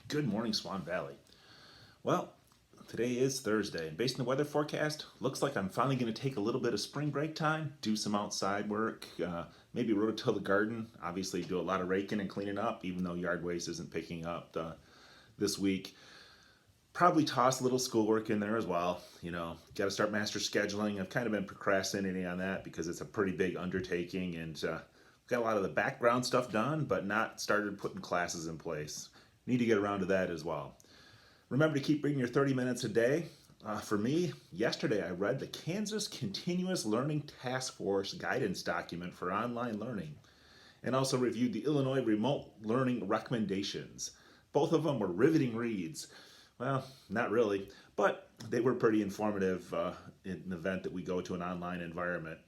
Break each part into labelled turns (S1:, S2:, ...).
S1: Good morning, Swan Valley. Well, today is Thursday, and based on the weather forecast, looks like I'm finally going to take a little bit of spring break time, do some outside work, maybe rototill the garden. Obviously, do a lot of raking and cleaning up, even though yard waste isn't picking up this week. Probably toss a little schoolwork in there as well. Got to start master scheduling. I've kind of been procrastinating on that because it's a pretty big undertaking, and got a lot of the background stuff done, but not started putting classes in place. Need to get around to that as well. Remember to keep reading your 30 minutes a day. For me, yesterday I read the Kansas Continuous Learning Task Force guidance document for online learning and also reviewed the Illinois Remote Learning Recommendations. Both of them were riveting reads. Well, not really, but they were pretty informative in an event that we go to an online environment.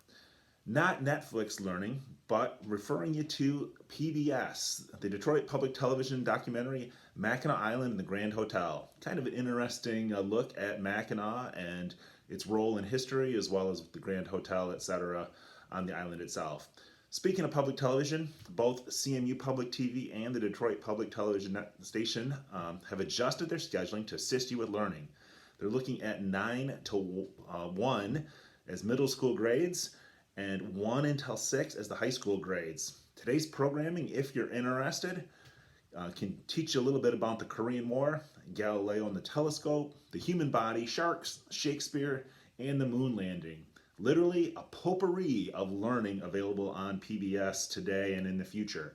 S1: Not Netflix learning, but referring you to PBS, the Detroit Public Television documentary Mackinac Island and the Grand Hotel. Kind of an interesting look at Mackinac and its role in history, as well as the Grand Hotel, etc., on the island itself. Speaking of public television, both CMU Public TV and the Detroit Public Television Station have adjusted their scheduling to assist you with learning. They're looking at 9 to 1 as middle school grades and 1 until 6 as the high school grades. Today's programming, if you're interested, can teach you a little bit about the Korean War, Galileo and the telescope, the human body, sharks, Shakespeare, and the moon landing. Literally a potpourri of learning available on PBS today and in the future.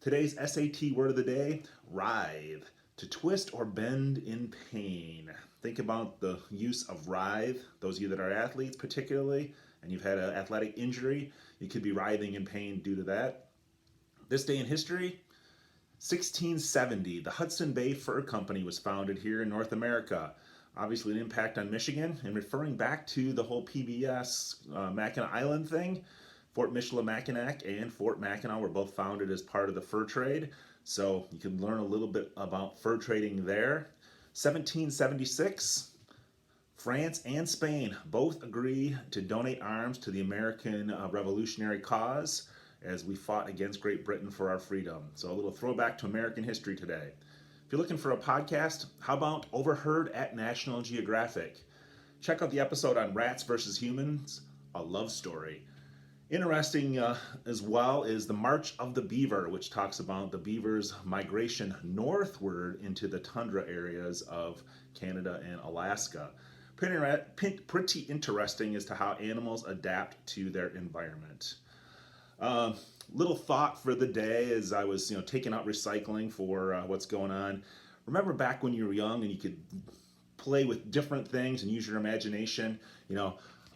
S1: Today's SAT word of the day, writhe, to twist or bend in pain. Think about the use of writhe, those of you that are athletes particularly, and you've had an athletic injury, you could be writhing in pain due to that. This day in history, 1670, the Hudson Bay Fur Company was founded here in North America. Obviously an impact on Michigan, and referring back to the whole PBS Mackinac Island thing, Fort Michilimackinac and Fort Mackinac were both founded as part of the fur trade, so you can learn a little bit about fur trading there. 1776, France and Spain both agree to donate arms to the American Revolutionary cause as we fought against Great Britain for our freedom. So a little throwback to American history today. If you're looking for a podcast, how about Overheard at National Geographic? Check out the episode on Rats versus Humans, a love story. Interesting as well is the March of the Beaver, which talks about the beaver's migration northward into the tundra areas of Canada and Alaska. Pretty interesting as to how animals adapt to their environment. Little thought for the day as I was taking out recycling for what's going on. Remember back when you were young and you could play with different things and use your imagination?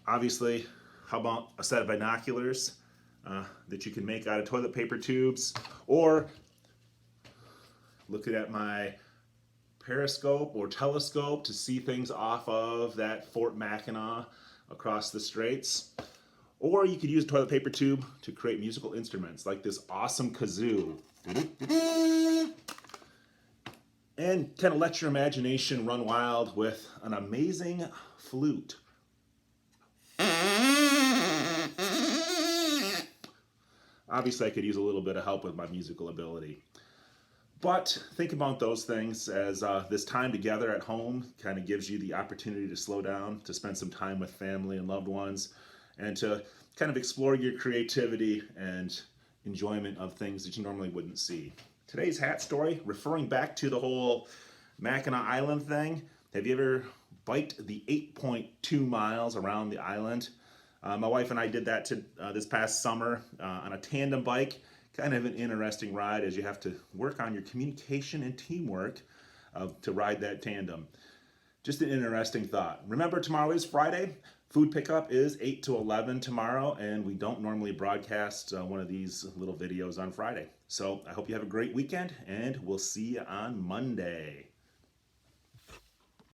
S1: Obviously, how about a set of binoculars that you can make out of toilet paper tubes, or looking at my periscope or telescope to see things off of that Fort Mackinac across the straits. Or you could use a toilet paper tube to create musical instruments like this awesome kazoo. And kind of let your imagination run wild with an amazing flute. Obviously, I could use a little bit of help with my musical ability. But think about those things as this time together at home kind of gives you the opportunity to slow down, to spend some time with family and loved ones, and to kind of explore your creativity and enjoyment of things that you normally wouldn't see. Today's hat story, referring back to the whole Mackinac Island thing. Have you ever biked the 8.2 miles around the island? My wife and I did that this past summer on a tandem bike. Kind of an interesting ride as you have to work on your communication and teamwork to ride that tandem. Just an interesting thought. Remember, tomorrow is Friday. Food pickup is 8 to 11 tomorrow, and we don't normally broadcast one of these little videos on Friday. So I hope you have a great weekend, and we'll see you on Monday.